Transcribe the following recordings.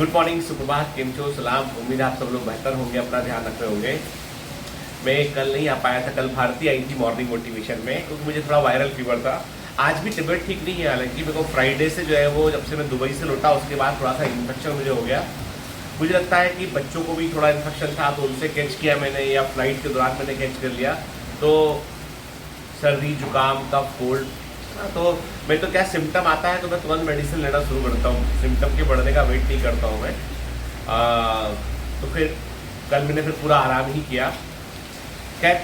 Good morning, सुप्रभात, केम छो, सलाम। उम्मीद है आप सब लोग बेहतर होंगे, अपना ध्यान रख रहे होंगे। मैं कल नहीं आ पाया था, कल भारती आई थी मॉर्निंग मोटिवेशन में, क्योंकि मुझे थोड़ा वायरल फीवर था। आज भी तबीयत ठीक नहीं है, हालांकि मेरे को फ्राइडे से जो है वो, जब से मैं दुबई से लौटा उसके बाद थोड़ा सा इन्फेक्शन मुझे हो गया। मुझे लगता है कि बच्चों को भी थोड़ा इन्फेक्शन था, तो उनसे कैच किया मैंने, या फ्लाइट के दौरान मैंने कैच कर लिया। तो सर्दी, जुकाम, कफ, कोल्ड, तो मैं तो क्या सिम्टम आता है तो मैं तुरंत मेडिसिन लेना शुरू करता हूँ। सिम्टम के बढ़ने का वेट नहीं करता हूँ मैं। तो फिर कल मैंने फिर पूरा आराम ही किया। खैर,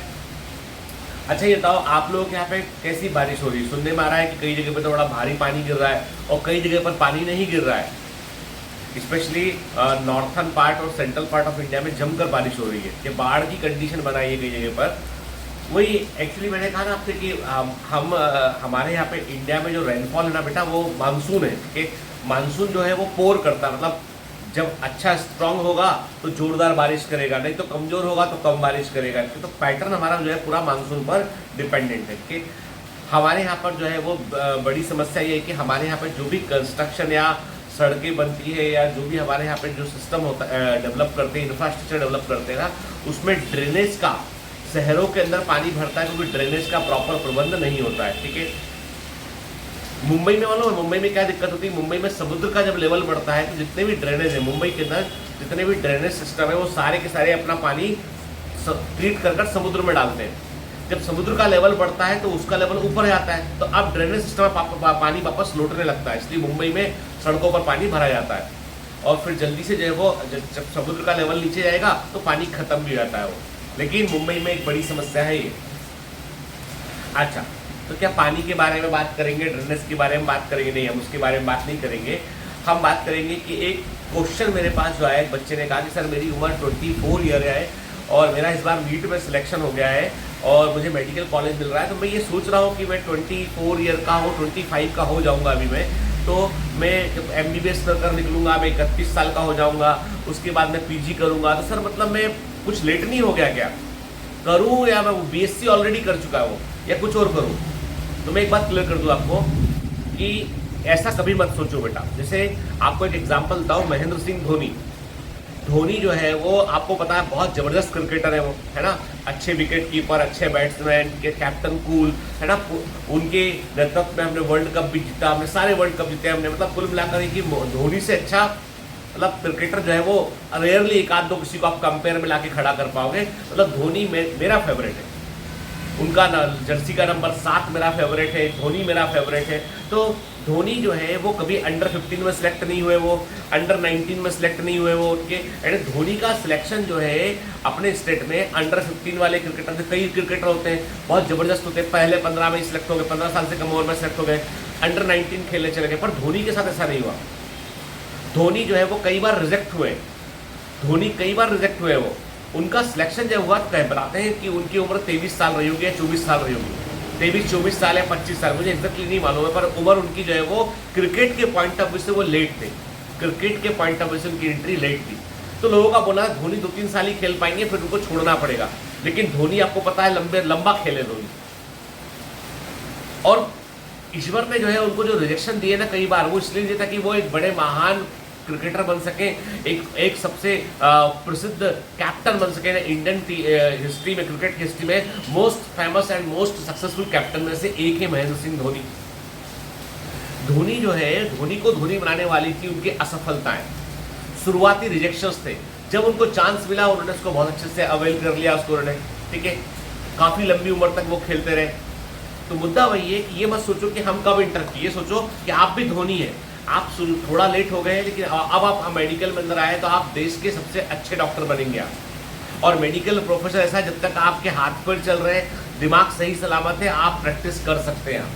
अच्छा ये बताओ, आप लोगों के यहाँ पे कैसी बारिश हो रही है? सुनने में आ रहा है कि कई जगह पे तो बड़ा भारी पानी गिर रहा है और कई जगह पर पानी नहीं गिर रहा है। स्पेशली नॉर्थन पार्ट और सेंट्रल पार्ट ऑफ इंडिया में जमकर बारिश हो रही है, कि बाढ़ की कंडीशन बनाई है कई जगह पर। वही एक्चुअली मैंने कहा ना आपसे कि हम हमारे यहाँ पे इंडिया में जो रेनफॉल है ना बेटा, वो मानसून है। कि मानसून जो है वो पोर करता है, मतलब जब अच्छा स्ट्रांग होगा तो जोरदार बारिश करेगा, नहीं तो कमजोर होगा तो कम बारिश करेगा। तो पैटर्न हमारा जो है पूरा मानसून पर डिपेंडेंट है। कि हमारे यहाँ पर जो है वो बड़ी समस्या ये है कि हमारे यहाँ पर जो भी कंस्ट्रक्शन या सड़कें बनती है, या जो भी हमारे यहाँ पे जो सिस्टम होता है, डेवलप करते हैं, इंफ्रास्ट्रक्चर डेवलप करते हैं ना, उसमें ड्रेनेज का, शहरों के अंदर पानी भरता है क्योंकि ड्रेनेज का प्रॉपर प्रबंध नहीं होता है। ठीक है, मुंबई में मालूम है मुंबई में क्या दिक्कत होती है? मुंबई में समुद्र का जब लेवल बढ़ता है तो जितने भी ड्रेनेज है मुंबई के अंदर, जितने भी ड्रेनेज सिस्टम है, वो सारे के सारे अपना पानी ट्रीट कर समुद्र में डालते हैं। जब समुद्र का लेवल बढ़ता है तो उसका लेवल ऊपर जाता है, तो अब ड्रेनेज सिस्टम में पानी वापस लौटने लगता है। इसलिए मुंबई में सड़कों पर पानी भरा जाता है, और फिर जल्दी से जो है वो, जब समुद्र का लेवल नीचे जाएगा तो पानी खत्म भी हो जाता है वो। लेकिन मुंबई में एक बड़ी समस्या है ये। अच्छा, तो क्या पानी के बारे में बात करेंगे, ड्रेनेज के बारे में बात करेंगे? नहीं, हम उसके बारे में बात नहीं करेंगे। हम बात करेंगे कि एक क्वेश्चन मेरे पास जो आया, एक बच्चे ने कहा कि सर मेरी उम्र 24 ईयर है और मेरा इस बार नीट में सिलेक्शन हो गया है और मुझे मेडिकल कॉलेज मिल रहा है, तो मैं ये सोच रहा हूँ कि मैं 24 ईयर का हूँ, 25 का हो जाऊँगा अभी मैं, तो मैं जब MBBS कर निकलूँगा, मैं 31 साल का हो जाऊँगा, उसके बाद मैं PG करूँगा, तो सर मतलब मैं कुछ लेट नहीं हो गया क्या? करूँ या मैं BSc ऑलरेडी कर चुका हूँ, या कुछ और करूँ? तो मैं एक बात क्लियर कर दूँ आपको कि ऐसा कभी मत सोचो बेटा। जैसे आपको एक एग्जांपल बताऊँ, महेंद्र सिंह धोनी। धोनी जो है वो आपको पता है बहुत जबरदस्त क्रिकेटर है वो, है ना, अच्छे विकेट कीपर, अच्छे बैट्समैन, के कैप्टन कूल, है ना। उनके नेतृत्व में हमने वर्ल्ड कप भी जीता, हमने सारे वर्ल्ड कप जीते हमने। मतलब कुल मिलाकर कि धोनी से अच्छा मतलब क्रिकेटर जो है वो रेयरली एक आध दो किसी को आप कंपेयर में लाके खड़ा कर पाओगे। मतलब धोनी मेरा फेवरेट है, उनका जर्सी का नंबर 7 मेरा फेवरेट है, धोनी मेरा फेवरेट है। तो धोनी जो है वो कभी अंडर 15 में सिलेक्ट नहीं हुए, वो अंडर 19 में सिलेक्ट नहीं हुए वो उनके। यानी धोनी का सिलेक्शन जो है अपने स्टेट में अंडर 15 वाले क्रिकेटर, कई क्रिकेटर होते हैं बहुत जबरदस्त होते हैं, पहले 15 में सिलेक्ट हो गए, 15 साल से कम उम्र में सिलेक्ट हो गए, अंडर 19 खेलने चले गए। पर धोनी के साथ ऐसा नहीं हुआ। धोनी जो है वो कई बार रिजेक्ट हुए, धोनी कई बार रिजेक्ट हुए। वो उनका सिलेक्शन जब हुआ तो बताते हैं कि उनकी उम्र 23 साल रही होगी या 24 साल रही होगी, 23-24 साल या 25 साल, मुझे एग्जैक्टली नहीं मालूम है। पर उम्र उनकी जो है वो क्रिकेट के पॉइंट ऑफ व्यू से वो लेट थे, क्रिकेट के पॉइंट ऑफ व्यू से उनकी एंट्री लेट थी। तो लोगों का बोला धोनी 2-3 साल ही खेल पाएंगे, फिर उनको छोड़ना पड़ेगा। लेकिन धोनी आपको पता है लंबा खेले धोनी। और ईश्वर ने जो है उनको जो रिजेक्शन दिए ना कई बार, वो इसलिए दिया था कि वो एक बड़े महान क्रिकेटर बन सके, एक सबसे प्रसिद्ध कैप्टन बन सके ना। इंडियन हिस्ट्री में, क्रिकेट की हिस्ट्री में most famous and most successful captain में से एक है महेंद्र सिंह धोनी। धोनी जो है, धोनी को धोनी बनाने वाली थी उनकी असफलताएं, शुरुआती रिजेक्शंस थे। जब उनको चांस मिला उन्होंने उसको बहुत अच्छे से अवेल कर लिया उसको उन्होंने, ठीक है। काफी लंबी उम्र तक वो खेलते रहे। तो मुद्दा वही है कि ये मत सोचो कि हम कब इंटर किए, ये सोचो कि आप भी धोनी है। आप थोड़ा लेट हो गए, लेकिन अब आप मेडिकल में अंदर आए तो आप देश के सबसे अच्छे डॉक्टर बनेंगे आप। और मेडिकल प्रोफेशन ऐसा है, जब तक आपके हाथ पैर चल रहे हैं, दिमाग सही सलामत है, आप प्रैक्टिस कर सकते हैं।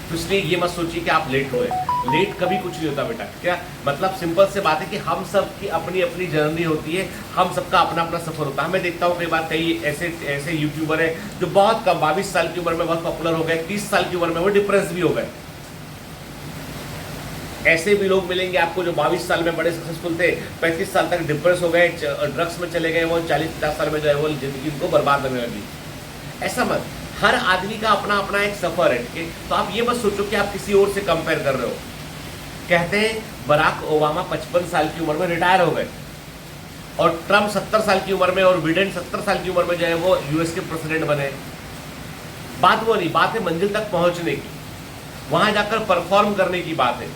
तो इसलिए ये मत सोचिए कि आप लेट हुए। लेट कभी कुछ नहीं होता बेटा। क्या मतलब, सिंपल से बात है कि हम सब की अपनी अपनी जर्नी होती है, हम सबका अपना अपना सफर होता है। मैं देखता हूँ कई बार कई ऐसे यूट्यूबर है जो बहुत कम 22 साल की उम्र में बहुत पॉपुलर हो गए, 30 साल की उम्र में वो डिप्रेस भी हो गए। ऐसे भी लोग मिलेंगे आपको जो 22 साल में बड़े सक्सेसफुल थे, 35 साल तक डिप्रेस हो गए, ड्रग्स में चले गए, वो 40-50 साल में जो है वो जिंदगी उनको बर्बाद होने लगी। ऐसा मत, हर आदमी का अपना अपना एक सफर है, ठीक है। तो आप ये मत सोचो कि आप किसी और से कंपेयर कर रहे हो। कहते हैं बराक ओबामा 55 साल की उम्र में रिटायर हो गए और ट्रम्प 70 साल की उम्र में और बिडेन 70 साल की उम्र में जो है वो यूएस के प्रेसिडेंट बने। बात वो नहीं, बात है मंजिल तक पहुंचने की, वहां जाकर परफॉर्म करने की बात है।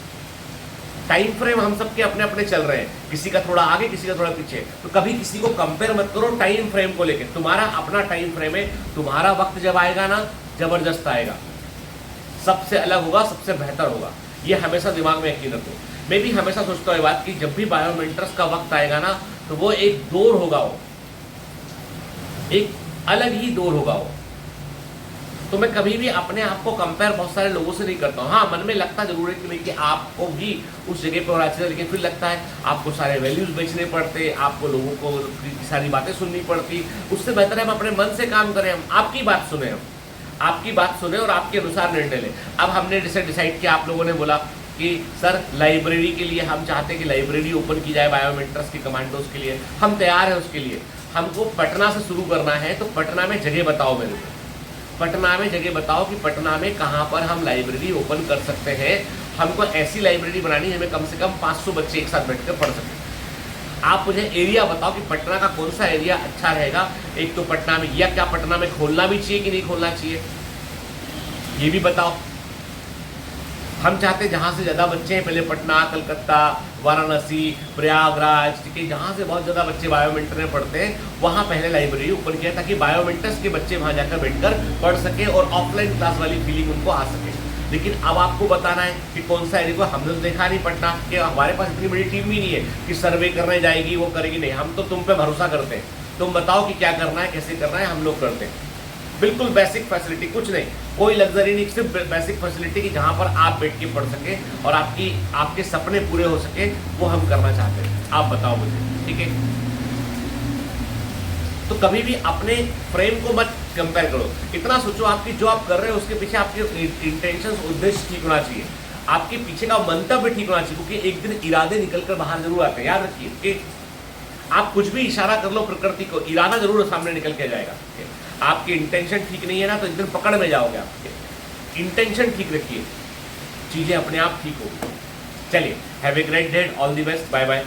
टाइम फ्रेम हम सबके अपने अपने चल रहे हैं, किसी का थोड़ा आगे किसी का थोड़ा पीछे, तो कभी किसी को कंपेयर मत करो टाइम फ्रेम को लेकर। तुम्हारा अपना टाइम फ्रेम है, तुम्हारा वक्त जब आएगा ना जबरदस्त आएगा, सबसे अलग होगा, सबसे बेहतर होगा, ये हमेशा दिमाग में यकीन रखो। मैं भी हमेशा सोचता हूँ ये बात कि जब भी बायोमेंटर्स का वक्त आएगा ना तो वो एक दौर होगा, वो एक अलग ही दौर होगा वो। तो मैं कभी भी अपने आप को कंपेयर बहुत सारे लोगों से नहीं करता हूँ। हाँ, मन में लगता जरूर है कि नहीं कि आपको भी उस जगह पर होना चाहिए, लेकिन फिर लगता है आपको सारे वैल्यूज बेचने पड़ते, आपको लोगों को की सारी बातें सुननी पड़ती। उससे बेहतर है हम अपने मन से काम करें, हम आपकी बात सुने, हम आपकी बात सुने और आपके अनुसार निर्णय लें। अब हमने जैसे डिसाइड किया, आप लोगों ने बोला कि सर लाइब्रेरी के लिए हम चाहते हैं कि लाइब्रेरी ओपन की जाए बायोमेंटर्स के कमांडोज के लिए, हम तैयार हैं उसके लिए। हमको पटना से शुरू करना है, तो पटना में जगह बताओ मेरे को, पटना में जगह बताओ कि पटना में कहाँ पर हम लाइब्रेरी ओपन कर सकते हैं। हमको ऐसी लाइब्रेरी बनानी है हमें कम से कम 500 बच्चे एक साथ बैठकर पढ़ सकें। आप मुझे एरिया बताओ कि पटना का कौन सा एरिया अच्छा रहेगा। एक तो पटना में, या क्या पटना में खोलना भी चाहिए कि नहीं खोलना चाहिए, ये भी बताओ। हम चाहते हैं जहाँ से ज़्यादा बच्चे हैं, पहले पटना, कलकत्ता, वाराणसी, प्रयागराज, ठीक है, जहाँ से बहुत ज़्यादा बच्चे बायोमेंटर में पढ़ते हैं वहाँ पहले लाइब्रेरी ओपन किया, ताकि बायोमेंटर्स के बच्चे वहाँ जाकर बैठकर पढ़ सके और ऑफलाइन क्लास वाली फीलिंग उनको आ सके। लेकिन अब आपको बताना है कि कौन सा एरिया को हमने तो देखा नहीं पटना के, हमारे पास इतनी बड़ी टीम भी नहीं है कि सर्वे करने जाएगी, वो करेगी नहीं। हम तो तुम पे भरोसा करते हैं, तुम बताओ कि क्या करना है, कैसे करना है, हम लोग करते हैं। बिल्कुल बेसिक फैसिलिटी, कुछ नहीं, कोई लग्जरी नहीं, सिर्फ बेसिक फैसिलिटी की जहाँ पर आप बैठ के पढ़ सके और आपके सपने पूरे हो सके, वो हम करना चाहते हैं। आप बताओ मुझे, ठीक है। तो कभी भी अपने फ्रेम को मत कंपेयर करो, इतना सोचो आपकी जो आप कर रहे हो उसके पीछे आपके इंटेंशंस, उद्देश्य ठीक होना चाहिए, आपके पीछे का मंतव्य ठीक होना चाहिए, क्योंकि एक दिन इरादे निकल कर बाहर जरूर आते हैं। याद रखिए कि आप कुछ भी इशारा कर लो प्रकृति को, इरादा जरूर सामने निकल के जाएगा। आपकी इंटेंशन ठीक नहीं है ना तो एक दिन पकड़ में जाओगे। आपके इंटेंशन ठीक रखिए, चीजें अपने आप ठीक होगी। चलिए, have a great day, all the best, bye bye.